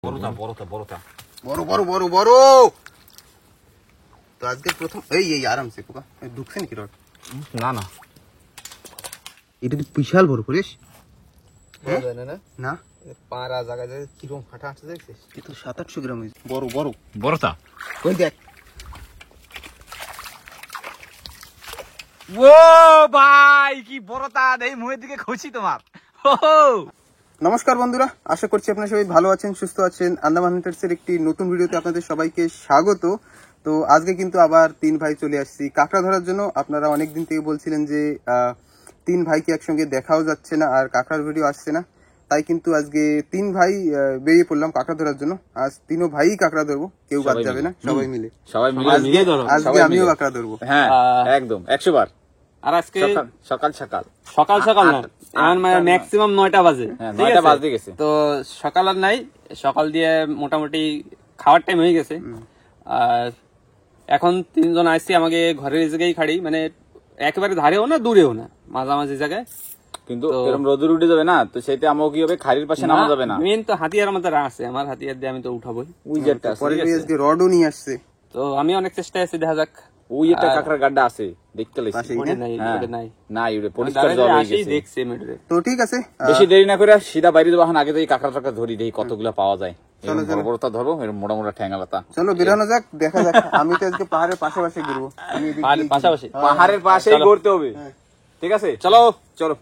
বড়টা বড়টা বড়টা বড় বড় বড় বড়। তো আজকে প্রথম এই আরামসে পোকা ঢুকছে নাকি রড? না না, এটা তো বিশাল বড় করিস না, পাড়া জায়গায় কিরকম ফাটা আছে দেখছিস? এ তো 700-800 গ্রাম হয়েছে। বড় বড় বড়টা ওই দেখ। ও ভাই কি বড়টা, দেই মুখের দিকে খুশি তোমার। নমস্কার বন্ধুরা, আশা করছি আপনারা সবাই ভালো আছেন, সুস্থ আছেন। আন্দামান হান্টার্সের একটি নতুন ভিডিওতে আপনাদের সবাইকে স্বাগত। তো আজকে কিন্তু আবার 3 ভাই চলে আসছি কাঁকড়া ধরার জন্য। আপনারা অনেকদিন থেকে বলছিলেন যে 3 ভাইকে একসঙ্গে দেখাও যাচ্ছে না আর কাঁকড়ার ভিডিও আসছে না, তাই কিন্তু আজকে 3 ভাই বেরিয়ে পড়লাম কাঁকড়া ধরার জন্য। আজ 3 ভাই কাঁকড়া ধরবো, কেউ বাদ যাবে না, সবাই মিলে আজকে আমিও কাঁকড়া ধরবো। হ্যাঁ একদম 100 বার। আর আজকে সকাল সকাল না, এখন ম্যাক্সিমাম 9টা বাজে, ঠিক 9টা আছে? বাজতে গেছে। তো সকাল আর নাই, সকাল দিয়ে মোটামুটি খাওয়ার টাইম হয়ে গেছে। আর এখন 3 জন আসছি আমাকে ঘরের এই জায়গায় খাড়ি, মানে একেবারে ধারেও না দূরেও না, মাঝামাঝি জায়গায়। কিন্তু এরকম রোদুর উঠে যাবে না, তো সেটা আমাকে কি হবে, খাড়ির পাশে নামা যাবে না। মেন তো হাতিয়ার আমাদের আছে, আমার হাতিয়ার দিয়ে আমি তো উঠাবোই। ওই যেটা আছে, পরে আজকে রডও নিয়ে আসছে। তো আমি অনেক চেষ্টায় আছি, দেখা যাক। ওই একটা কাঁকড়ার গাড্ডা আছে, দেখতে লাইছি। পাশেই ওটা নাই, হ্যাঁ। ওটা নাই। না ইউরে পরিষ্কার জল হয়ে আসি গেছে। দেখছি মেটরে। তো ঠিক আছে, বেশি দেরি না করে সিধা বাইরে যাবো। এখন আগে তো এই কাঁকড়া ধরি, দেখি কতগুলা পাওয়া যায়। এরকম বড় বড়টা ধরবো, এরকম মোটা মোটা ঠ্যাঙ্গালাতা। চলো বেরানো যাক, দেখা যাক। আমি তো আজকে পাহাড়ের পাশাপাশি ঘুরবো, আমি এদিক আর দিয়ে পাশাপাশি পাহাড়ের পাশেই ঘুরতে হবে, ঠিক আছে? চলো চলো।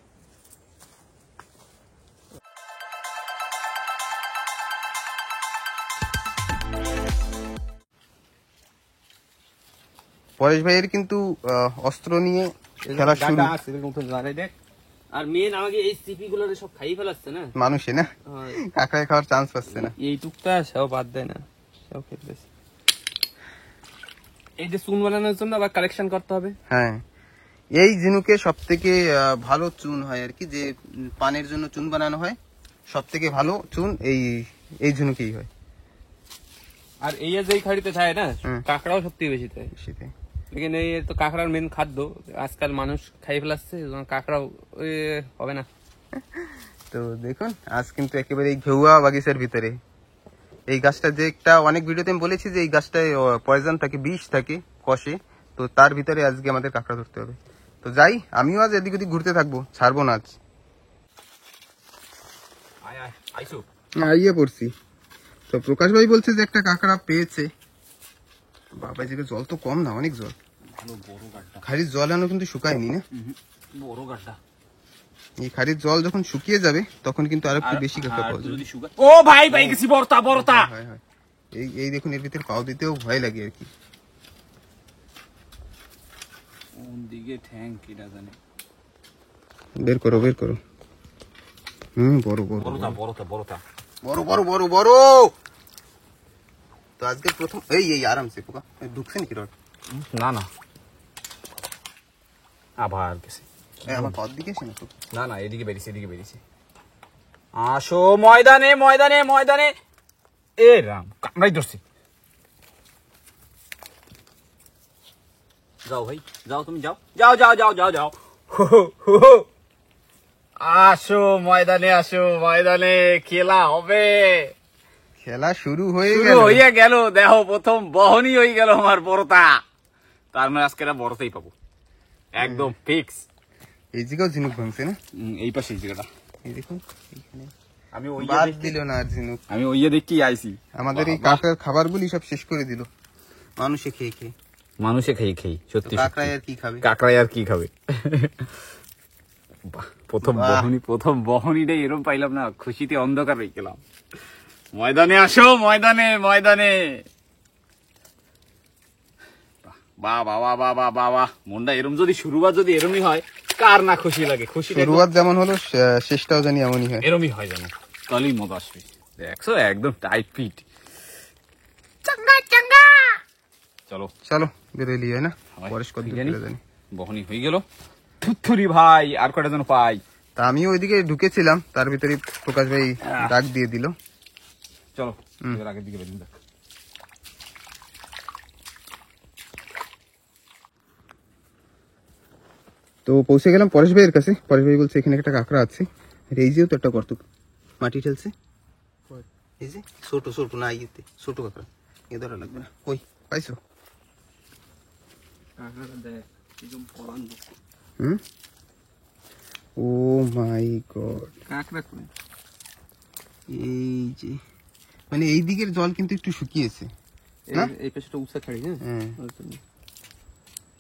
পরেশ ভাইয়ের কিন্তু অস্ত্র নিয়ে খেলা শুরু। আর মেন আমাকে এই সিপি গুলো সব খাই ফেলাচ্ছে না মানুষে না, কাঁকড়ায় খাওয়ার চান্স পাচ্ছে না। এই টুকটা সেও বাদ দেয় না, সেও খেতেছে। এই যে চুন বানানোর জন্য আবার কালেকশন করতে হবে। হ্যাঁ, এই ঝিনুকে সব থেকে ভালো চুন হয় আর কি, যে পানের জন্য চুন বানানো হয়, সব থেকে ভালো চুন এই ঝিনুকেই হয়। আর এই যে খাড়িতে থাকে না, কাঁকড়াও সত্যি বেশি থাকে শীতে লেকিন এই তো কাঁকড়ার মেন খাদ্য, আজকাল মানুষ খাই ফেলাচ্ছে, কাঁকড়াও ওই হবে না। তো দেখুন, আজ কিন্তু একেবারে এই ঘেউয়া বাগিচার ভিতরে এই গাছটা, যে একটা অনেক ভিডিওতে আমি বলেছি যে এই গাছটায় পয়জন থাকে, বিষ থাকে কষে, তো তার ভিতরে আজকে আমাদের কাঁকড়া ধরতে হবে। তো যাই, আমিও আজ এদিক ওদিক ঘুরতে থাকবো, ছাড়বো না আজ। আইয়ে পড়ছি। তো প্রকাশ ভাই বলছে যে একটা কাঁকড়া পেয়েছে। বাবা, এদিকে জল তো কম না, অনেক জল। খাড়ির জল এখনো কিন্তু শুকায়নি না, বড় গাড্ডা। এই খাড়ির জল যখন শুকিয়ে যাবে তখন কিন্তু আরো একটু বেশি কাঁকড়া পাওয়া যাবে। ও ভাই ভাই গেছি বড়টা বড়টা। হয় হয়, এই দেখুন, এর ভিতরে পাও দিতেও ভয় লাগে আর কি। কোন দিকে ঠ্যাং কিটা জানে। বের করো বের করো। বড় বড় বড়টা বড়টা বড়টা বড় বড় বড় বড়। তো আজকে প্রথম এই আরামসে পোকা ঢুকছে নাকি রড? না না, আবার গেছে। আমার কত দিকে এসে না তো। না না, এদিকে বেরিয়েছে, এদিকে বেরিয়েছে। আসো ময়দানে ময়দানে ময়দানে। এ রাম, কামড়াই ধরছি। যাও ভাই যাও, তুমি যাও যাও যাও যাও যাও যাও। আসো ময়দানে, আসো ময়দানে, খেলা হবে। খেলা শুরু হয়ে শুরু গেল। হইয়া গেল, দেখো প্রথম বহনি হয়ে গেল আমার বড়টা। তার মানে আজকে বড়টাই পাবো, একদম ফিক্স। এই জায়গাও ঝিনুক ভাঙছে না, এই পাশে এই জায়গাটা এই দেখুন এইখানে আমি ওই বাদ দিল না আর ঝিনুক। আমি ওই দেখি আইছি। আমাদের এই কাঁকড়ার খাবারগুলি সব শেষ করে দিল মানুষে খেয়ে খেয়ে। মানুষে খেয়ে খেয়ে সত্যি কাঁকড়ায় আর কি খাবে? কাকড়াই আর কি খাবে। বাহ, প্রথম বহনিটাই এরকম পাইলাম না, খুশিতে অন্ধকার হয়ে গেলাম। ময়দানে আসো ময়দানে ময়দানে। বাহ বাহ বাহ বাহ বাহ বাহ বাহ, মনটা এরম যদি শুরুয়াত যদি এরমই হয়, কার না খুশি লাগে? খুশি শুরুয়াত যেমন হলো শেষটাও জানি এমনই হয়। এরমই হয় যেন, তাহলেই মজা আসবে। দেখছো একদম টাইট ফিট। চাঙ্গা চাঙ্গা। চলো চলো বেরোলি হয় না, পরেশ কত জানি জানি। বহনি হয়ে গেল। থুথুরি ভাই, আর কটা যেন পাই। তা আমিও ওইদিকে ঢুকেছিলাম, তার ভিতরে প্রকাশ ভাই ডাক দিয়ে দিল। চলো এবার আগের দিকে বেরিয়ে দেখ। তো পৌঁছে গেলাম পরেশ ভাইয়ের কাছে। পরেশ ভাই বলছে এখানে একটা কাঁকড়া আছে, আর এই যেও তো একটা গর্ত মাটি ঠেলছে, এই যে ছোট ছোট না ইয়েতে ছোট কাঁকড়া, এ ধরা লাগবে না। ওই পাইছো? কাঁকড়াটা দেখ একদম পরান হুম, ও মাই গড, কাঁকড়া করে এই যে মানে এই দিকের জল কিন্তু একটু শুকিয়েছে না? এই পেছটা উঁচা ছাড়ি। হ্যাঁ হ্যাঁ, ওই জন্য।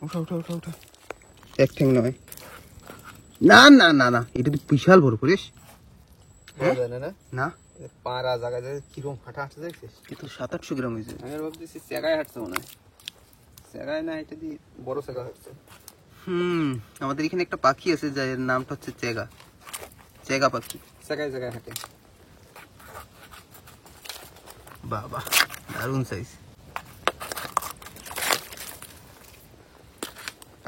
ওঠা ওঠা ওঠা ওঠা, এক ঠ্যাং নয়, না না না না, এটা তো বিশাল বড় করিস। না পাড়া জায়গায় কিরকম ফাটা আসতে দেখছিস? কিন্তু 700-800 গ্রাম হয়েছে। আমি আর ভাবতেছি চেগায় হাঁটছে মনে হয়, চেগায় না, এটা দিয়ে বড় চেগা হচ্ছে। আমাদের এখানে একটা পাখি আছে যার নামটা হচ্ছে চেগা, চেগা পাখি। চেগায় চেগায় হাঁটে। বাবা দারুণ সাইজ।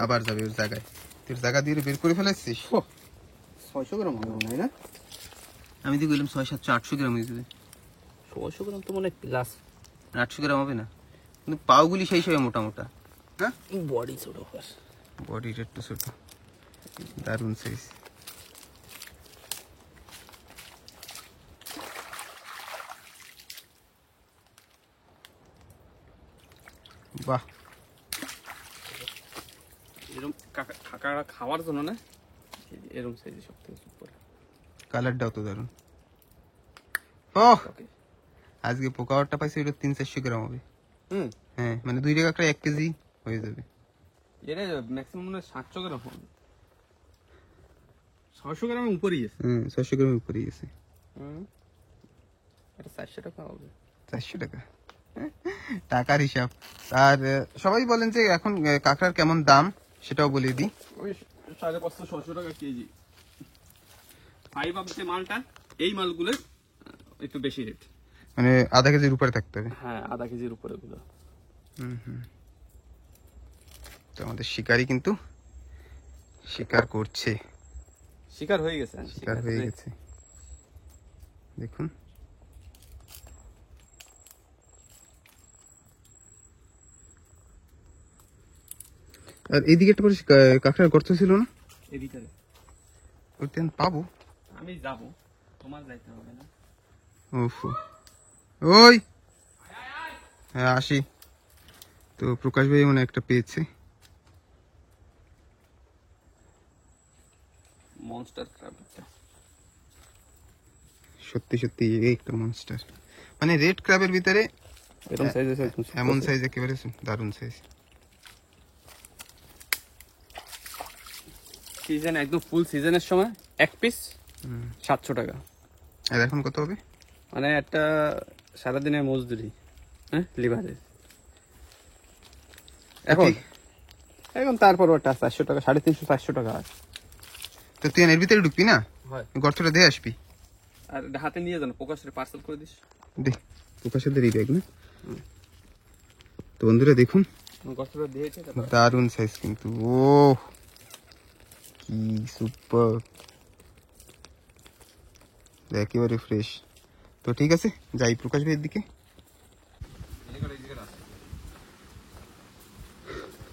আবার যাবে ওর জায়গায়, তোর জায়গা দিয়ে বের করে ফেলাচ্ছিস। 600 গ্রাম হবে মনে হয় না? আমি তো বললাম 600-700-800 গ্রাম হয়ে যাবে। 600 গ্রাম তো মনে হয় প্লাস। 800 গ্রাম হবে না, কিন্তু পাওগুলি সেই সবাই মোটা মোটা। হ্যাঁ, বডি ছোট বাস। বডিটা একটু ছোট, দারুণ সাইজ। বাহ, এরকম কাঁকড়া খাওয়ার জন্য না, এরকম সাইজে সব থেকে সুপার। কালারটাও তো দারুণ। ও আজকে পোকাওয়ারটা পাইছি, ওটা 300-400 গ্রাম হবে। হ্যাঁ, মানে 2 টাকা করে 1 কেজি হয়ে যাবে। এটা ম্যাক্সিমাম মনে হয় 700 গ্রাম হবে, 600 গ্রামের উপরেই আছে। 600 গ্রামের উপরে গেছে। এটা 400 টাকা হবে। 400 টাকা টাকার হিসাব। আর সবাই বলেন যে এখন কাঁকড়ার কেমন দাম সেটাও বলে দিই। ওই 550-600 টাকা কেজি। 5 আপ যে মালটা, এই মালগুলো একটু বেশি রেট, মানে আধা কেজির উপরে থাকতে হবে। হ্যাঁ আধা কেজির উপরে গুলো। তো আমাদের শিকারি কিন্তু শিকার করছে, শিকার হয়ে গেছে, শিকার হয়ে গেছে দেখুন। আর এইদিকে একটা করে কাঁকড়ার গর্ত ছিল না, এই ভিতরে ওইটা পাবো। আমি যাব, তোমার যাইতে হবে না। উফ, ওই হ্যাঁ আসি। তো প্রকাশ ভাই মনে একটা পেয়েছে, মনস্টার ক্র্যাবটা। সত্যি সত্যি একটা মনস্টার, মানে রেড ক্র্যাবের ভিতরে এরকম সাইজের এমন সাইজ একেবারে দারুণ সাইজ। সিজন একদম ফুল সিজনের সময় এক পিস 700 টাকা। আর এখন কত হবে? মানে একটা সারাদিনের মজদুরি। হ্যাঁ লিভারে এখন এখন তারপর ওটা 400 টাকা, 350-400 টাকা। তো তুই এর ভিতরে ঢুকবি না, হয় গর্তটা দিয়ে আসবি। আর হাতে নিয়ে যান, প্রকাশের পার্সেল করে দিস। দে প্রকাশের এই ব্যাগ না। তো বন্ধুরা দেখুন, গর্তটা দিয়েছে। দারুণ সাইজ কিন্তু, ও কি সুপার, একেবারে ফ্রেশ। তো ঠিক আছে, যাই প্রকাশ ভাইয়ের দিকে।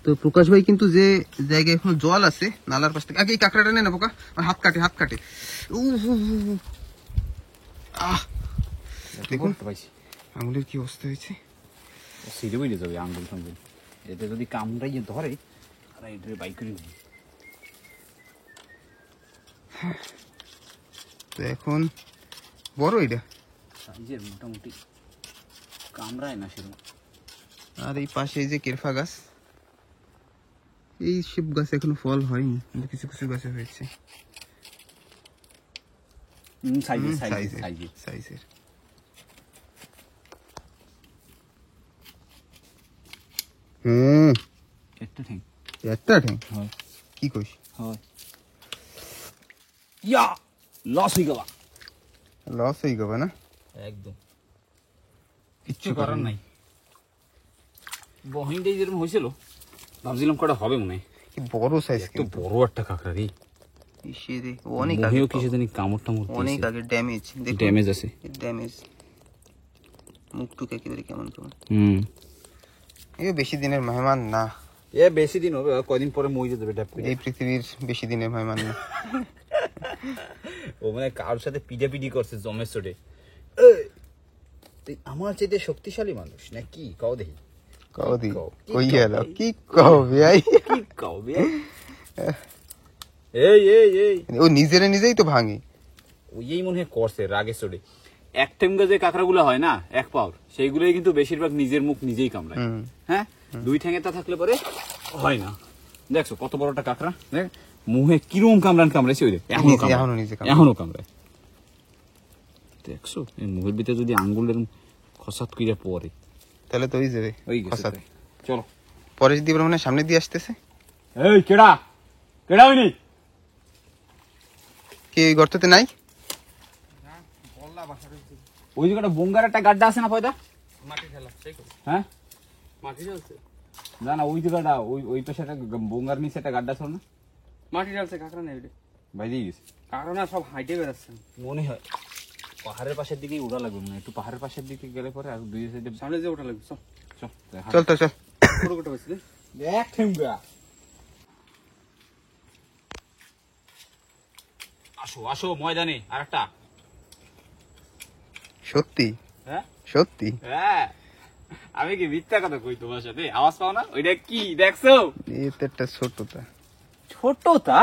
তো প্রকাশ ভাই কিন্তু যে জায়গায় এখন জল আছে নালার পাশ থেকে, আগে এই কাঁকড়াটা নে না পোকা, আমার হাত কাটে হাত কাটে। দেখুন পাইছি আঙুলের কি অবস্থা হয়েছে। সিঁড়ে বেরিয়ে যাবে আঙ্গুল টাঙ্গুল, এটা যদি কামড়াইয়ে ধরে আর এটা বাইক করে নিই। তো এখন বড় এটা সাইজের মোটামুটি, কামড়ায় না সেরকম। আর এই পাশে এই যে কেরফা গাছ, এই সব গাছে এখনো ফল হয়নি, কিন্তু কিছু কিছু গাছে হয়েছে সাইজের সাইজের। একটা ঠ্যাং, একটা ঠ্যাং, হয় কি কইস? হয়। ইয়া লস হয়ে গেল, লস হয়ে যাবে না, একদম কিচ্ছু করার নাই। বহিনটাই যেরকম হয়েছিল ভাবছিলাম কটা হবে মনে হয়। কি বড় সাইজ, এত বড় একটা কাঁকড়া রে। অনেক মহিও কিছু জানি কামড় টামড় অনেক আগে ড্যামেজ, ড্যামেজ আছে, ড্যামেজ মুখটুক একেবারে কেমন কেমন। এ বেশি দিনের মেহমান না, এ বেশি দিন হবে, কয়দিন পরে মরে যাবে এটা। এই পৃথিবীর বেশি দিনের মেহমান না। ও মানে কারোর সাথে পিটাপিটি করছে জমের চোটে। তুই আমার চাইতে শক্তিশালী মানুষ না কি কও দেখি কদি কও, কি কই কও গেল ভাই? কি কও ভাই কি কও বে এই এই এই ও নিজেই তো ভাঙে ওই মনে হয় করছে রাগে চড়ে এক ঠেঙ্গা যে কাঁকড়াগুলো হয় না এক পাওয়ার সেইগুলোই কিন্তু বেশিরভাগ নিজের মুখ নিজেই কামড়ায় হ্যাঁ দুই ঠ্যাঙেটা থাকলে পরে হয় না দেখছো কত বড়টা কাঁকড়া দেখ মুহে কিরম কামড়াইছে ওই দেখ এখনো নিজে কামড়ায়। এখনো কামড়ায় দেখছো এই মুখের ভিতরে যদি আঙ্গুলের খসাত কইরা পরে তাহলে তো ওই যাবে ওই গেছে খসাত। তাই। চলো পরে যদি মানে সামনে দিয়ে আসতেছে এই কেডা কেডা হইনি কি ওই গর্ততে নাই ওই জায়গাটা বঙ্গার একটা গাড্ডা আছে না পয়দা মাটি ঠেলা সেই তো হ্যাঁ মাটি ঢালছে না না ওই জায়গাটা ওই পাশে একটা বঙ্গার নিচে একটা গাড্ডা ছিল না মাটি ঢালছে কাঁকড়া নেই ওইটা বাইরে গেছে কাঁকড়া না সব হাইটে বেড়াচ্ছে মনে হয় পাহাড়ের পাশের দিকেই উড়া লাগবে মনে হয়। একটু পাহাড়ের পাশের দিকে গেলে পরে আর দুই সাইডে সামনে যে ওটা লাগবে চল চল তো চল ছোট কোটা পাইছি দেখ ঠেঙ্গা আসো আসো ময়দানে আরেকটা সত্যি হ্যাঁ সত্যি হ্যাঁ আমি কি মিথ্যা কথা কই তোমার সাথে আওয়াজ পাও না ওইটা কি দেখছো এই তো একটা ছোটটা ছোটটা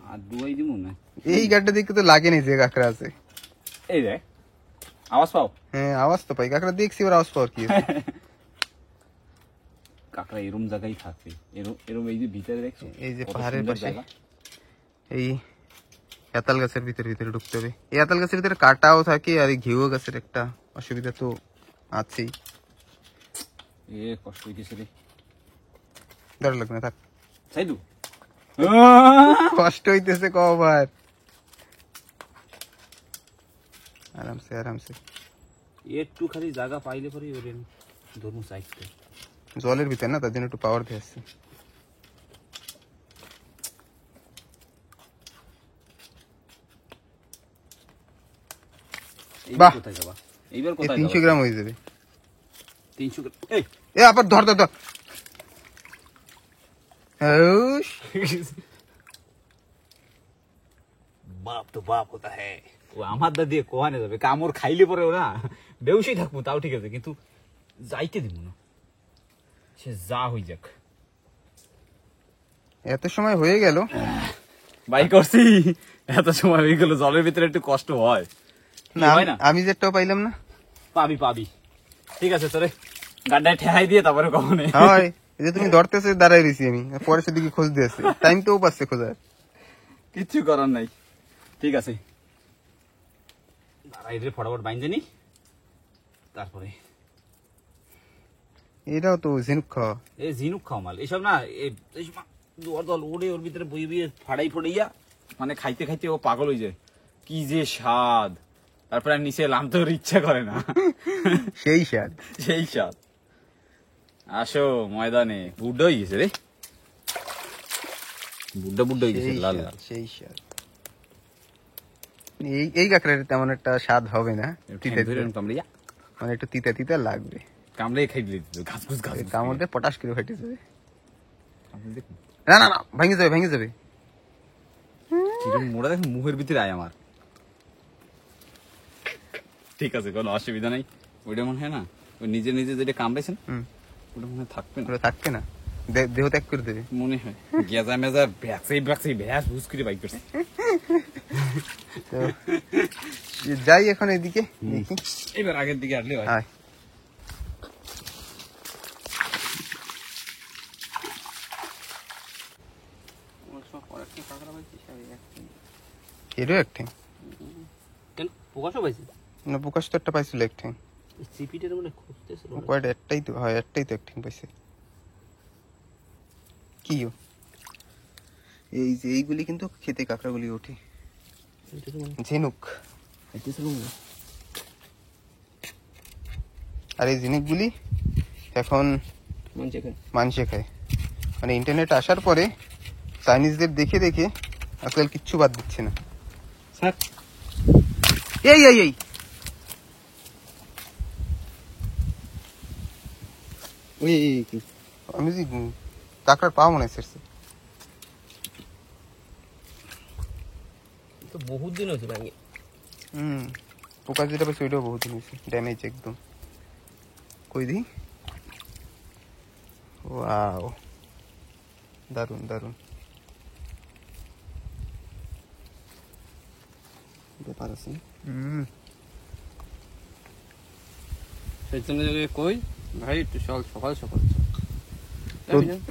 আর দুয়াই দিব না এই গাড়িটা দেখতে তো লাগে না যে কাঁকড়া আছে এই দেখ আওয়াজ পাও হ্যাঁ আওয়াজ তো পাই কাঁকড়া দেখছি ওর আওয়াজ পাওয়ার কি আছে? কাকড়া এরম জায়গায় থাকবে এরম এই যে ভিতরে দেখছো এই যে কত পাহাড়ের সুন্দর পাশে জায়গা। এই এতাল গাছের ভিতরে ঢুকতে হবে এই এতাল গাছের ভিতরে কাটাও থাকে আর এই ঘিউ গাছের একটা অসুবিধা তো আছেই এ কষ্ট হইতেছে রে ধর লাগবে না থাক সাইদু কষ্ট হইতেছে কবার আরামসে আরামসে একটু খালি জায়গা পাইলে পরে ওরে ধরুন সাইডটা জলের ভিতরে না তার জন্য একটু পাওয়ার দিয়ে আসছে বাহ। এইবার কোথায় যাবা এইবার এই কোথায় 300 গ্রাম হয়ে যাবে 300 গ্রাম এই এ আবার ধর ধর ধর উস, বাপ তো বাপ হতা হ্যাঁ ও আমার দা দিয়ে কোহানে যাবে কামড় খাইলে পরে ওরা বেউসেই থাকবো তাও ঠিক আছে কিন্তু যাইতে দিব না সে যা হই যাক এত সময় হয়ে গেল বাই করছি এত সময় হয়ে গেল জলের ভিতরে একটু কষ্ট হয় না হয় না আমি যেটাও পাইলাম না পাবি পাবি ঠিক আছে তোরে গাড্ডায় ঠেহাই দিয়ে তারপরে কখনো হয় এই যে তুমি ধরতেছে দাঁড়াই রয়েছি আমি পরে সেদিকে খোঁজ দিয়েছে টাইম তো পাচ্ছে খোঁজার কিচ্ছু করার নাই ঠিক আছে দাঁড়াই রে ফটাফট বাইন জানি তারপরে এটাও তো ঝিনুক খাওয়া এ ঝিনুক খাও মাল এসব না এইসব দল দল ওড়ে ওর ভিতরে বই বইয়ে ফাড়াই ফড়াইয়া মানে খাইতে খাইতে ও পাগল হয়ে যায় কি যে স্বাদ তারপরে আর নিচে নামতে ওর ইচ্ছা করে না সেই স্বাদ সেই স্বাদ আসো ময়দানে বুড্ডা হয়ে গেছে রে বুড্ডা বুড্ডা হয়ে গেছে সেই লাল স্বাদ, লাল সেই স্বাদ এই এই কাঁকড়ার তেমন একটা স্বাদ হবে না তিতা তিতা। কামড়িয়া মানে একটু তিতা তিতা লাগবে কামড়ে খাই দিলে ঘাস ঘুস ঘাস কামড় দিয়ে পটাশ করে ফেটে যাবে দেখুন না না না ভেঙে যাবে ভেঙে যাবে কিরম মোড়া দেখুন মুখের ভিতরে আয় আমার ঠিক আছে কোনো অসুবিধা নাই ওইটা মনে হয় না ওই নিজে নিজে যেটা কামড়েছেন হুম ওটা মনে হয় থাকবে না ওটা থাকবে না দেহ ত্যাগ করে দেবে মনে হয় গেজা মেজা ভ্যাকসেই ভ্যাস ভুস করে বাইক করছে তো যাই এখন এদিকে দেখি এবার আগের দিকে আসলে হয় আয় কাঁকড়া পাইছি এরও একটি কেন প্রকাশও পাইছি না প্রকাশ তো একটা পাইছিল একটি সিপিটার মানে খুঁজতেছিল কয়টা একটাই তো হয় একটাই তো একটি পাইছে কি ও? এই যে এইগুলি কিন্তু খেতে কাঁকড়াগুলি ওঠে ঝিনুক আর এই ঝিনুকগুলি এখন মানুষে খায় মানে ইন্টারনেট আসার পরে চাইনিজদের দেখে দেখে আজকাল কিচ্ছু বাদ দিচ্ছে না স্যার এই এই এই ওই কি আমি যে কাঁকড়ার পা মনে হচ্ছে তো বহুত দিন হয়েছে ভাঙে হুম পোকা যেটা পেয়েছে ওইটাও বহুত হয়েছে, ড্যামেজ একদম। কই দি, ওয়াও, দারুন দারুন ব্যাপার আছে। সেই জন্য যদি কই ভাই একটু সকাল সকাল সকাল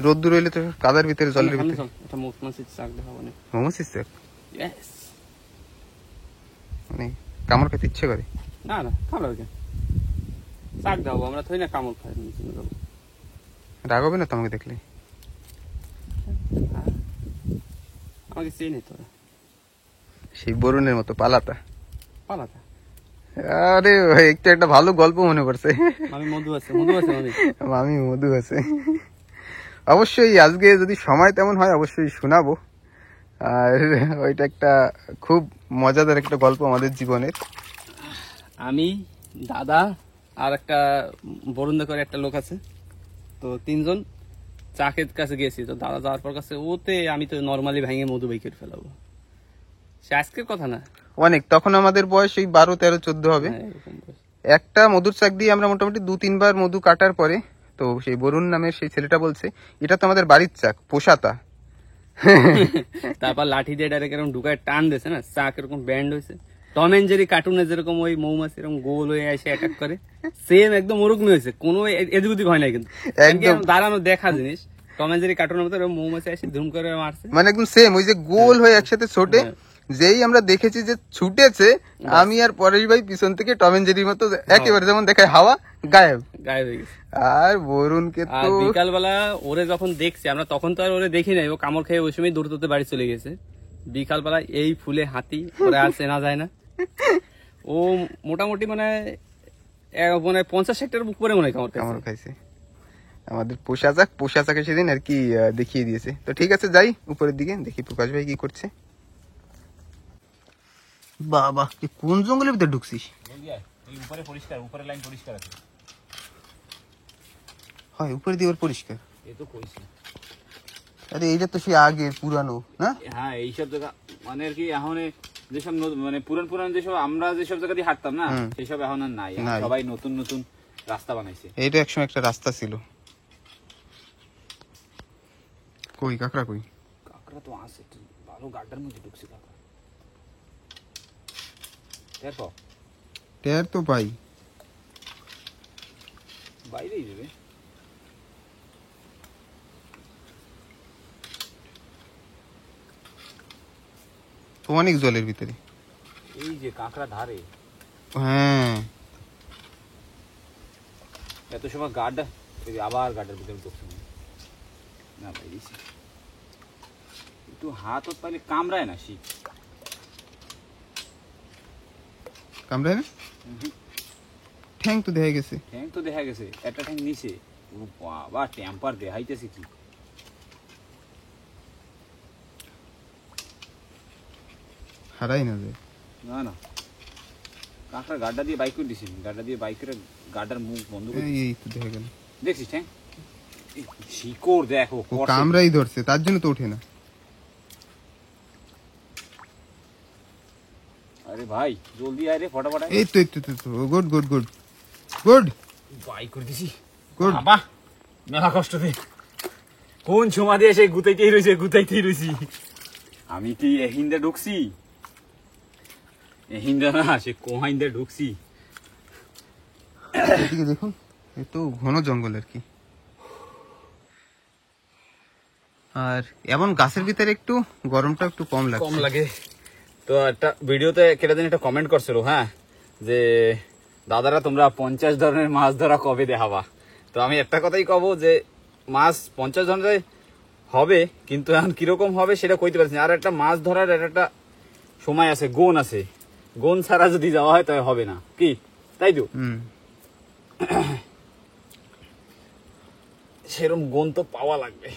রোদ্দুর হইলে তো কাদার ভিতরে, জলের ভিতরে। এটা মৌমাছির চাক দেখাবো না। মৌমাছির চাক? Yes. মানে কামড় খেতে ইচ্ছে করে? না না, কামড়াবে কেন, চাক দেখাবো আমরা, থই না কামড় খাই। রাগ হবে না তো আমাকে দেখলে? আমাকে চেনে তোরা, সেই বরুণের মতো পালাতা পালাতা। আরে ভাই, একটু একটা ভালো গল্প মনে করছে। আমি মধু আছে, মধু আছে আমি। আমি মধু আছে। অবশ্যই আজকে যদি সময় তেমন হয় অবশ্যই শোনাবো। আর ওইটা একটা খুব মজাদার একটা গল্প আমাদের জীবনের। আমি, দাদা আর একটা বরুণদা করে একটা লোক আছে, তো তিনজন চাকের কাছে গেছি। তো দাদা যাওয়ার পর কাছে ওতে আমি তো নর্মালি ভেঙে মধু বাই করে ফেলাবো। সে আজকের কথা না, অনেক, তখন আমাদের বয়স এই 12, 13, 14 হবে। হ্যাঁ, এরকম বয়স। একটা মধুর চাক দিয়ে আমরা মোটামুটি 2-3 বার মধু কাটার পরে তো সেই বরুণ নামের সেই ছেলেটা বলছে, এটা তো আমাদের বাড়ির চাক, পোষাতা। তারপর লাঠি দিয়ে ডাইরেক্ট এরকম ঢুকায় টান দিয়েছে না, চাক এরকম ব্যান্ড হয়েছে। টম এন্ড জেরি কার্টুনে যেরকম ওই মৌমাছি এরকম গোল হয়ে এসে অ্যাটাক করে, সেম একদম ওরকম হয়েছে, কোনো এদিক ওদিক হয় না কিন্তু। একদম দাঁড়ানো দেখা জিনিস, টম এন্ড জেরি কার্টুনের মতো এরকম মৌমাছি এসে ধুম করে মারছে। মানে একদম সেম, ওই যে গোল হয়ে একসাথে ছোটে, যেই আমরা দেখেছি যে ছুটেছে, আমি আর পরেশ ভাই পিছন থেকে টম এন্ড জেরির মতো একেবারে যেমন দেখায় হাওয়া, গায়েব গায়েব হয়ে গেছে। আর বরুণকে আর তো বিকালবেলা ওরে যখন দেখছি আমরা, তখন তো আর ওরে দেখি নাই, ও কামড় খেয়ে ওই সময় দূর দূরতে বাড়ি চলে গেছে। বিকালবেলা এই ফুলে হাতি, ওরে আর চেনা যায় না। ও মোটামুটি মানে 50-60টার উপরে মনে হয় কামড় কামড় খাইছে। আমাদের পোষা চাকে সেদিন আর কি দেখিয়ে দিয়েছে। তো ঠিক আছে, যাই উপরের দিকে দেখি প্রকাশ ভাই কি করছে। বাবা, কোন জঙ্গলের ভিতরে ঢুকছিস? উপরে পরিষ্কার, উপরে লাইন পরিষ্কার আছে। হয় উপরে দিয়ে ওর পরিষ্কার। এ তো কইছি। আরে এইটা তো সেই আগের পুরানো না? হ্যাঁ, এইসব জায়গা মানে আর কি এখন যেসব মানে পুরান যেসব আমরা যেসব জায়গা দিয়ে হাঁটতাম না, সেসব এখন আর নাই। এখন নাই। সবাই নতুন নতুন রাস্তা বানাইছে। এইটা একসময় একটা রাস্তা ছিল। কই কাকড়া কই? কাকড়া তো আছে, ভালো গাড্ডার মধ্যে ঢুকছে কাকড়া। এরপর টের তো পাই, বাইরেই যাবে। তো অনেক জলের ভিতরে। এই যে কাঁকড়া ধারে হ্যাঁ, এত সময় গাড্ডা, আবার গাড্ডার ভিতরে ঢুকছে না, বাইরেছি। একটু হাত পাইলে কামড়ায় না শীত। কামড়ায় না? ঠ্যাং তো দেখা গেছে। ঠ্যাং তো দেখা গেছে, একটা ঠ্যাং নিচে। ও বাবা, টেম্পার দেখাইতেছে কি। হারাই না যায়। না না, কাঁকড়া গাড্ডা দিয়ে বাইক করে দিছি, গাড্ডা দিয়ে বাইক করে গাড্ডার মুখ বন্ধ করে দিছি। এই তো দেখা গেল। দেখছিস ঠ্যাং, শিকড় দেখো, ও কামড়াই ধরছে, তার জন্য তো ওঠে না। আরে ভাই জলদি আয় রে, ফটাফট আয়। এই তো good good good good, bike করে দিছি। গুড। বাবা মেলা কষ্ট দে, কোন সময় দিয়ে এসে গুতাইতেই রয়েছি। আমি কি এহিন্দা ঢুকছি? এহিন্দা না, সে কোহাইন্দা ঢুকছি। এদিকে দেখুন, এই তো ঘন জঙ্গল আর কি। আর এমন গাছের ভিতরে একটু গরমটা একটু কম লাগে। তো একটা ভিডিওতে কেটে দিন একটা কমেন্ট করছিল, হ্যাঁ, যে দাদারা তোমরা 50 ধরনের মাছ ধরা কবে দেখাবা। তো আমি একটা কথাই কব, যে মাছ 50 ধরনের হবে, কিন্তু এখন কিরকম হবে সেটা কইতে পারছি না। আর একটা মাছ ধরার একটা সময় আছে, গুণ আছে, গুণ ছাড়া যদি যাওয়া হয় তবে হবে না, কি তাই তো? সেরকম গুণ তো পাওয়া লাগবে,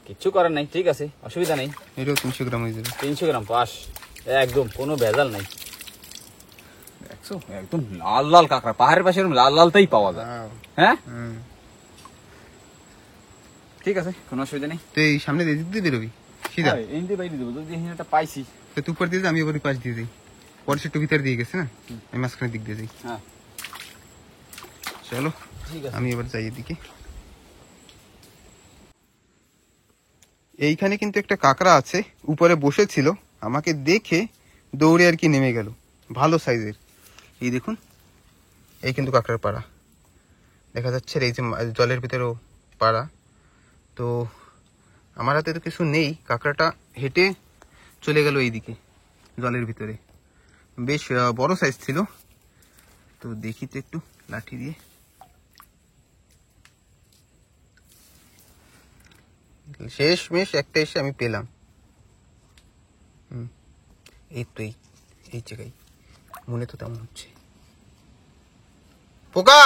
কিচ্ছু করার নাই। ঠিক আছে, অসুবিধা নেই। এটাও 300 গ্রাম হয়ে যাবে। 300 গ্রাম পাস, একদম কোনো ভেজাল নাই। দেখছো, একদম লাল লাল কাঁকড়া, পাহাড়ের পাশে এরকম লাল লালটাই পাওয়া যায়। হ্যাঁ, ঠিক আছে, কোনো অসুবিধা নেই। তো এই সামনে দিক দিয়ে বেরোবি সিধা? এই দিয়ে বাইরে দেবো, যদি একটা পাইছি। তো তুই উপর দিয়ে যা, আমি ওপরে পাশ দিয়ে যাই। পরে একটু ভিতরে দিয়ে গেছে না, আমি মাঝখানের দিক দিয়ে যাই। হ্যাঁ চলো ঠিক আছে। আমি এবার যাই এদিকে। এইখানে কিন্তু একটা কাঁকড়া আছে, উপরে বসেছিল, আমাকে দেখে দৌড়ে আর কি নেমে গেল, ভালো সাইজের। এই দেখুন, এই কিন্তু কাঁকড়ার পাড়া দেখা যাচ্ছে, আর এই যে জলের ভিতরেও পাড়া। তো আমার হাতে তো কিছু নেই, কাঁকড়াটা হেঁটে চলে গেল এইদিকে জলের ভিতরে, বেশ বড় সাইজ ছিল। তো দেখি তো একটু লাঠি দিয়ে, শেষমেশ একটা এসে আমি পেলাম। এই তো এই জায়গায় মনে তো তেমন হচ্ছে। পোকা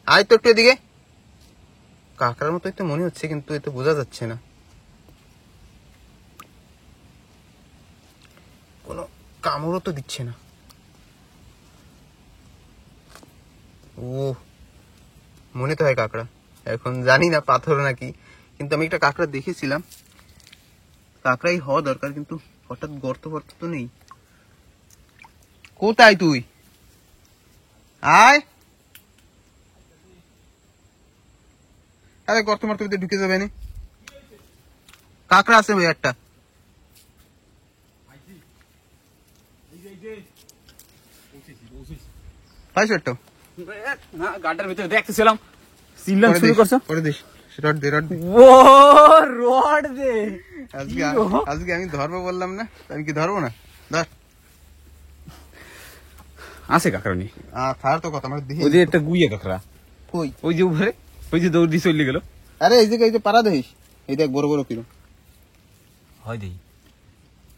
আয় তো একটু এদিকে। কাঁকড়ার মতো একটু মনে হচ্ছে, কিন্তু এতে বোঝা যাচ্ছে না, কোনো কামড়ও তো দিচ্ছে না। ও মনে তো হয় কাঁকড়া, এখন জানি না পাথর নাকি, কিন্তু আমি একটা কাঁকড়া দেখেছিলাম, কাঁকড়াই হওয়া দরকার, কিন্তু হঠাৎ গর্ত ফর্ত তো নেই। কোথায় তুই? আয়, আরে গর্ত মারতে ভিতরে ঢুকে যাবে না, কাঁকড়া আছে ভাই একটা। পাইছো একটা? না গাটার ভিতরে দেখতেছিলাম, চিল্লান শুরু করছো। পরে দিস, রড দে, রড দে। ও রড দে। আজকে আমি ধরবো বললাম না, আমি কি ধরবো না? ধর। আছে কাঁকড়া নি, থার তো কথা আমার দেখি। ওই যে একটা গুইয়া কাঁকড়া, কই? ওই যে উপরে, ওই যে দৌড় দিয়ে চলে গেল। আরে এই যে পাড়া দেখিস, এই দেখ বড় বড় কিরম হয় দেই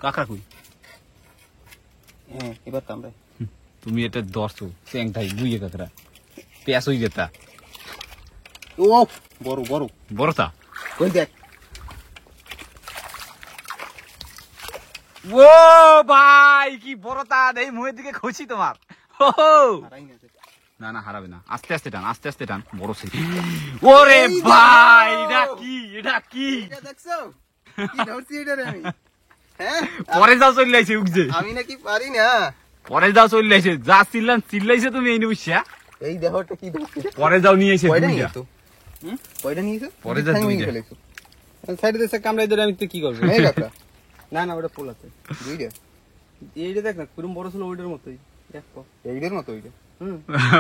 কাঁকড়া কই? হ্যাঁ এবার কামড়ায়। তুমি এটা ধরছো চ্যাং ভাই, গুইয়া কাঁকড়া পেঁয়াজ হয়ে যেতা। ও বড় বড় বড়টা কই দেখ। ও ভাই কি বড়টা, দেই মুখের দিকে খুশি তোমার। না না হারাবে না, আস্তে আস্তে টান, আস্তে আস্তে টান, বড় ছিল। ওরে ভাই এটা কি, এটা কি? এটা দেখছো কি ধরছি এটা রে আমি? হ্যাঁ পরে যাও চলে আইছে উগজে, আমি নাকি পারি না? পরে যাও চলে আইছে, যা চিল্লাইছে তুমি এই নিউজা। এই দেহটা কি ধরছি? পরে যাও নিয়ে এসে কয়টা দুইটা। নিয়েছো? কয়টা নিয়েছো? পরে যা দুইটা। সাইডে দেশে কামড়াই ধরে আমি তো কি করবো? এই কাকা না না, ওটা পোল আছে। দুইটা এইটা দেখ না, কুরুম বড় ছিল, ওইটার মতোই। দেখ তো। এইটার মতো ওইটা।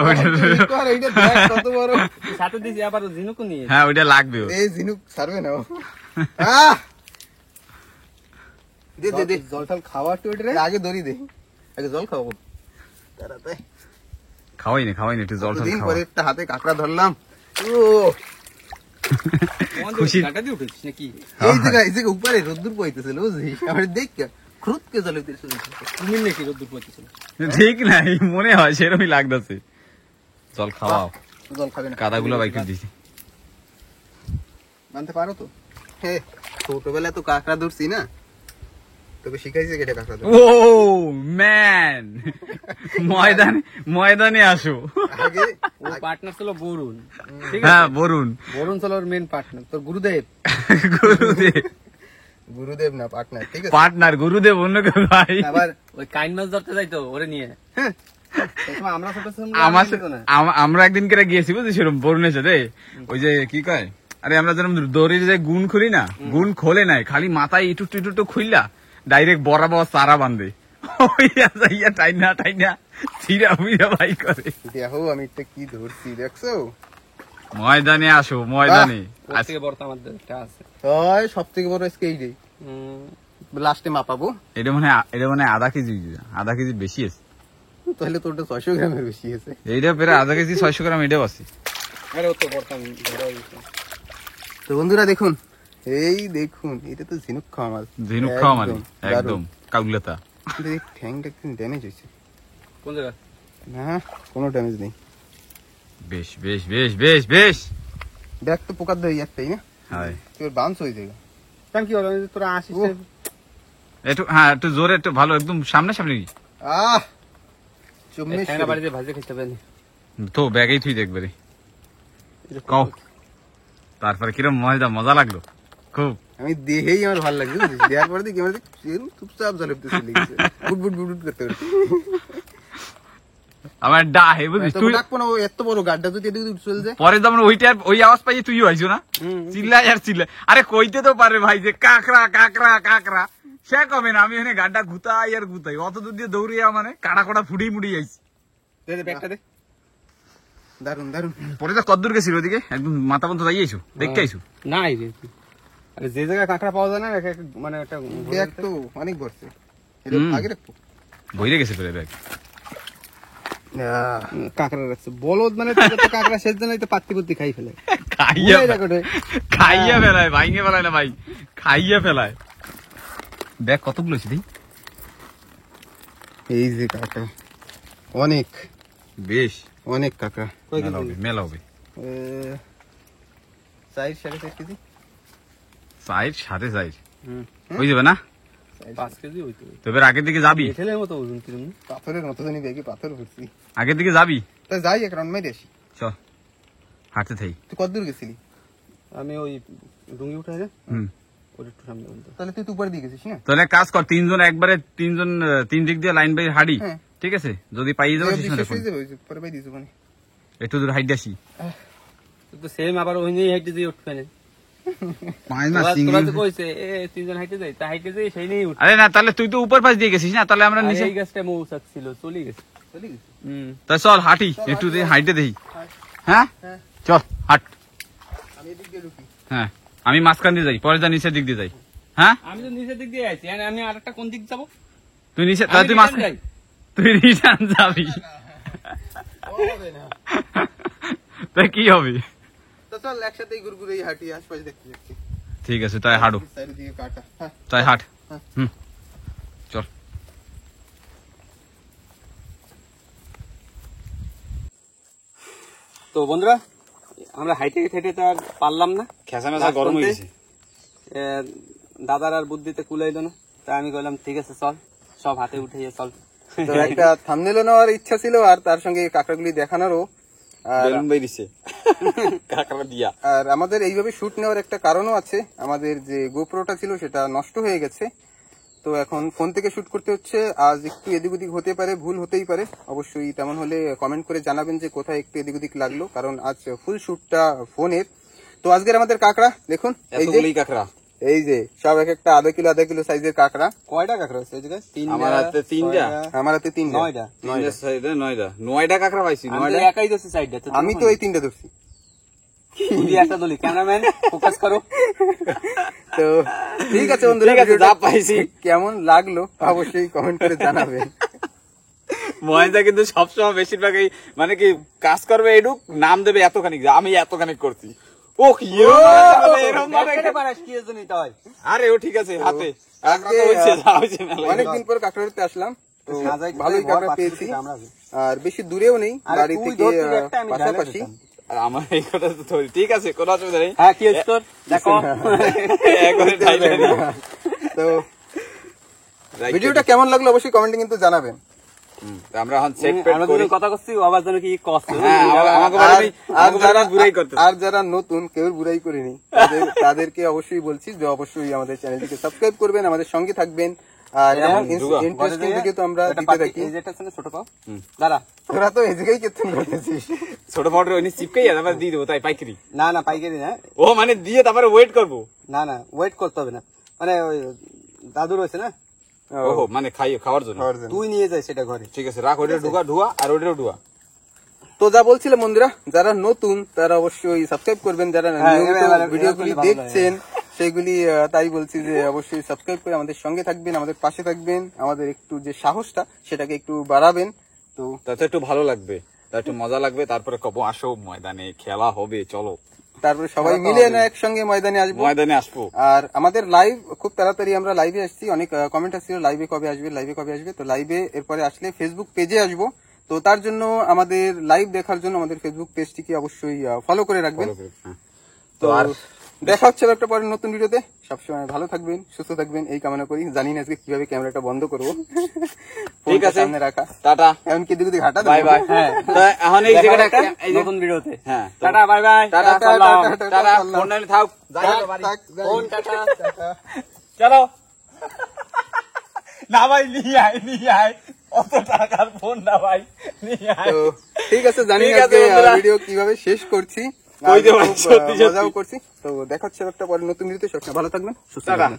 ওইটা- এইটা দেখ কত বড়। সাথে দিয়েছি আবার ঝিনুকও নিয়ে। হ্যাঁ ওইটা লাগবে। এই ঝিনুক ছাড়বে না ও। দে দে দে, জল টল খাওয়া একটু ওইটা রে। আগে দড়ি দে, আগে জল খাবো তাড়াতাড়ি। খাওয়াই না একটু জল টল দিন খাওয়া। পরে একটা হাতে কাঁকড়া ধরলাম। ও খুশি। কাটা দিয়ে উঠেছিস নাকি? এই জায়গায় উপরে রোদ্দুর পড়তেছিল বুঝলি, আমার দেখ খুরুতকে জলে ভিতরে চলে গেছে। তুমি নাকি রোদ্দুর পড়তেছিল? ঠিক নাই মনে হয় সেরকমই লাগতেছে। জল খাওয়াও, জল খাবে না, কাদাগুলো বাইকে দিছি। মানতে পারো তো? হ্যাঁ ছোটবেলায় তো কাঁকড়া ধরছি না, তোকে শিখাইছে কেটে কাঁকড়া ধরা। ও ম্যান, ময়দানে আসো। আগে ও পার্টনার ছিল বরুণ, ঠিক হ্যাঁ আছে? বরুণ, বরুণ ছিল ওর মেন পার্টনার, তোর গুরুদেব। গুরুদেব না পার্টনার, ঠিক আছে। পার্টনার গুরুদেব অন্য কেউ ভাই। আবার ওই কাইন মাছ ধরতে যাইতো ওরে নিয়ে। সেই সময় আমরা ছোট ছিলাম, আমার নিত না। আমরা একদিন করে গিয়েছি বুঝলি সেরকম বরুণের সাথে, ওই যে কি কয়, আরে আমরা যেরকম দড়ির যে গুণ খুলি না, গুণ খোলে নাই, খালি মাথায় ইটুক টিটুক খুললা ডাইরেক্ট বরাবর চারা বান্ধে, টাইনা চিরা বুইরা ভাই করে। দেখো আমি একটা কি ধরছি দেখছো? ময়দানে আসো, ময়দানে। ওর থেকে বড় তো আমাদের একটা আছে। হয় সব থেকে বড় আজকে এই রে, লাস্টে মাপাবো। এটা মনে হয় আধা কেজি বেশি আছে। তাহলে তো ওটা 600 গ্রামের বেশি আছে। এইটা প্রায় আধা কেজি 600 গ্রাম এটাও আছে। আরে ও তো বড় আমি ধরা হইছে। তো বন্ধুরা দেখুন, এই দেখুন এটা তো ঝিনুক খাওয়া মাছ, ঝিনুক খাওয়া মানে দারুণ। একদম কাউলতা। কিন্তু এই ঠ্যাংটা একটু ড্যামেজ হয়েছে। কোন জায়গা? না কোনো ড্যামেজ নেই। বেশ বেশ বেশ বেশ বেশ। দেখ তো পোকার ধরে একটাই না, হাই তোর বাউন্স হয়ে যাবে। কারণ কি হলো, তোরা আসিস ও। একটু হ্যাঁ একটু জোরে, একটু ভালো, একদম সামনে সামনে চুম্মেশ ঠ্যাংরা বাড়িতে ভাজে খেতে পারি। তো ব্যাগেই তুই দেখবে রে। কও তারপরে কিরম মজা লাগলো খুব। আমি দেখেই আমার ভালো লাগছে, বুঝছিস? দেওয়ার পরে দেখি আমার চুপচাপ জলে চলে গেছে, বুট বুট বুট বুট করতে করতে। আমার ডাহে বুঝিস তুই ডাকবো না, ও এত বড় গাড্ডা যদি এদিকে চলে যায়। পরে যেমন ওই আওয়াজ পাইয়ে তুইও আইছো না, চিল্লাই আর চিল্লাই। আরে কইতে তো পারে ভাই যে কাকড়া কাকড়া কাকড়া, সে কবে না আমি এখানে গাড্ডা গুতাই আর গুতাই, অত দূর দিয়ে দৌড়িয়া মানে কাড়া কড়া ফুড়ি মুড়ি আইছি। ব্যাগটা দে, দারুন দারুন। পরে তো কদ্দূর গেছিল ওদিকে, একদম মাথা পর্যন্ত যাইয়েছো, দেখতে আইছো? নাই রে, আরে যে জায়গায় কাঁকড়া পাওয়া যায় না মানে একটা ব্যাগ তো অনেক ভরছে, আগে রাখবো। বইরে গেছে তোর ব্যাগ। কাঁকড়া রাখছে বলদ, মানে কাঁকড়া শেষ জানাই তো পাত্তি পুত্তি খাই ফেলে, খাইয়া ফেলায়, ভাইঙ্গে ফেলায় না ভাই, খাইয়া ফেলায়। ব্যাগ কতগুলো ছিল? এই যে কাঁকড়া অনেক, বেশ অনেক কাঁকড়া, মেলা হবে 4-4.5 কেজি। 4.5 হয়ে যাবে না? 5 কেজি হইতো। তবে আগের দিকে যাবি? ছেলের মতো ওজন কিরম? পাথরের মতো জানি ব্যাগে পাথর ভরছি। আগের দিকে যাবি? তা যাই এক রাউন্ড মেরে আসি। চল হাঁটতে থাই। তুই কত দূর গেছিলি? আমি ওই ডুঙ্গি উঠে না, হুম, ওর একটু সামনে বলতো। তাহলে তুই তো উপরে দিয়ে গেছিস না? তাহলে কাজ কর, তিনজন একবারে, তিন দিক দিয়ে লাইন বাই হাঁড়ি, হ্যাঁ। ঠিক আছে? যদি পাই যাবো বিশ্বাস হয়ে যাবে, ওই যে পরে পাই দিয়েছো মানে। একটু দূর হাইট আসি। তো সেম আবার ওই নিয়ে হাইটে দিয়ে উঠবে না। তোরা তো কইছে তিনজন হাইটে যাই, তা হাইটে যাই সেই নিয়েই উঠবে। আরে না, তাহলে তুই তো উপর পাশ দিয়ে গেছিস না, তাহলে আমরা আর নিচে। এই গাছটা মৌচাক ছিল, চলে গেছে। চলে গেছিস? তা চল হাঁটি একটু, হাইটে দেখি। হ্যাঁ চল হাট। আমি এদিক দিয়ে ঢুকি। হ্যাঁ আমি মাঝখান দিয়ে যাই, পরে যা নিচের দিক দিয়ে যাই। হ্যাঁ আমি তো নিচের দিক দিয়ে আইছি, আমি আরেকটা কোন দিক যাবো? তুই নিচে, তাহলে তুই মাঝখান, যাই। তুই রিটার্ন যাবি, হবে না। তাই কি হবে? তো চল একসাথেই ঘুরঘুরে হাঁটি, আশপাশ দেখতে দেখতে। ঠিক আছে তাই হাঁটো, চারিদিকে কাটা। হ্যাঁ তাই হাঁট। হ্যাঁ। হুম চল। তো বন্ধুরা, আমরা হাইটে হেঁটে তো আর পারলাম না, খেসা মেসা গরম হয়ে গেছে। দাদার আর বুদ্ধিতে কুলাইলো না, তাই আমি বললাম ঠিক আছে চল, সব হাতে উঠে চল। তো একটা থাম্বনেলও নেওয়ার ইচ্ছা ছিল, আর তার সঙ্গে কাঁকড়াগুলি দেখানোরও। আর বেলুন বাইরিছে কাকড়া দিয়া। আর আমাদের এইভাবে শুট নেওয়ার একটা কারণও আছে, আমাদের যে গোপ্রোটা ছিল সেটা নষ্ট হয়ে গেছে, তো এখন ফোন থেকে শুট করতে হচ্ছে। আজ একটু এদিক ওদিক হতে পারে, ভুল হতেই পারে, অবশ্যই তেমন হলে কমেন্ট করে জানাবেন যে কোথায় একটু এদিক ওদিক লাগলো, কারণ আজ ফুল শুটটা ফোনের। তো আজকের আমাদের কাঁকড়া দেখুন, এই যে কাকড়া, এই যে সব এক একটা আধা কিলো সাইজের কাঁকড়া। কয়টা কাঁকড়া আছে এই জায়গায়? আমার হাতে 3টা, আমার হাতে 3টা। 9টা কাকড়া পাইছি। একাই ধরছি সাইডে, আমি তো এই 3টা ধরছি। একটা দলি। ক্যামেরাম্যান ফোকাস করো। তো ঠিক আছে বন্ধুরা, ঠিক আছে, যা পাইছি। কেমন লাগলো অবশ্যই কমেন্ট করে জানাবেন। মহেন্দা কিন্তু সবসময় বেশিরভাগই মানে কি কাজ করবে এডুক, নাম দেবে এতখানি, আমি এতখানি করছি। ও কি এরকম আরে ও ঠিক আছে হাতে। অনেকদিন পর কাঁকড়া ধরতে আসলাম, তো ভালোই কাঁকড়া পেয়েছি, আর বেশি দূরেও নেই, বাড়ি থেকে পাশাপাশি। আর আমার এই কথা তো ধরি, ঠিক আছে কোনো অসুবিধা নেই। হ্যাঁ কি হচ্ছে তোর দেখো। তো ভিডিওটা কেমন লাগলো অবশ্যই কমেন্টে কিন্তু জানাবেন। আমরা এখন চেক পেট করি, কথা করছি, আবার যেন কি কষ্ট। আর যারা নতুন, কেউ বুড়াই করিনি, তাদেরকে অবশ্যই বলছি যে অবশ্যই আমাদের চ্যানেলটিকে সাবস্ক্রাইব করবেন, আমাদের সঙ্গে থাকবেন, আর এমন ইন্টারেস্টিং ভিডিও তো আমরা দিতে থাকি। ছোট পাও দাঁড়া, তোরা তো এই জায়গায় কেতন করতেছিস, ছোট পাউডার ওই চিপকাই তারপরে দিয়ে দেবো, তাই পাইকারি না পাইকারি না, ও মানে দিয়ে তারপরে ওয়েট করবো। না ওয়েট করতে হবে না, মানে ওই দাদু রয়েছে না, ও মানে খাওয়ার জন্য তুই নিয়ে যাই সেটা ঘরে। ঠিক আছে রাখ, ওইটা ঢুয়া আর ওইটাও ঢুয়া। তো যা বলছিলাম বন্ধুরা, যারা নতুন তারা অবশ্যই সাবস্ক্রাইব করবেন, যারা ভিডিওগুলি দেখছেন সেগুলি, তাই বলছি যে অবশ্যই সাবস্ক্রাইব করে আমাদের সঙ্গে থাকবেন, আমাদের পাশে থাকবেন, আমাদের একটু যে সাহসটা সেটাকে একটু বাড়াবেন, তো তাতে একটু ভালো লাগবে, তা একটু মজা লাগবে। তারপরে কব আসো ময়দানে খেলা হবে, চলো, তারপরে সবাই মিলে না একসঙ্গে ময়দানে আসবো। আর আমাদের লাইভ খুব তাড়াতাড়ি, আমরা লাইভে আসছি, অনেক কমেন্ট আসছিল লাইভে কবে আসবে, তো লাইভে এরপরে আসলে ফেসবুক পেজে আসবো, তো তার জন্য আমাদের লাইভ দেখার জন্য আমাদের ফেসবুক পেজটিকে অবশ্যই ফলো করে রাখবেন। তো আর দেখা হচ্ছে একটা পরে নতুন ভিডিওতে। সবসময় ভালো থাকবেন, সুস্থ থাকবেন এই কামনা করি। জানি না আজকে কিভাবে ক্যামেরাটা বন্ধ করবো। ঠিক আছে, সামনে রাখা, টাটা, এমন কি দিকে ঘাটা বাই বাই। এখন এই জায়গাটা এই যে- নতুন ভিডিওতে হ্যাঁ, tata bye bye tata, tata, phone নাইলে থাক, যাই থাক, হোক বাড়ি। থাক, যাই। ফোন টাটা চলো না ভাই, নিয়ে আয় অত টাকার ফোন না ভাই, নিয়ে আয়। তো ঠিক আছে, জানি ঠিক না আছে আজকে বন্ধুরা। ভিডিও কিভাবে শেষ করছি, ওই যে আর ভাই, খুব, সত্যি সত্যি। মজাও করছি। তো দেখা হচ্ছে একটা পরে নতুন ভিডিওতে। সবসময় ভালো থাকবেন, সুস্থ টাটা। থাকবেন।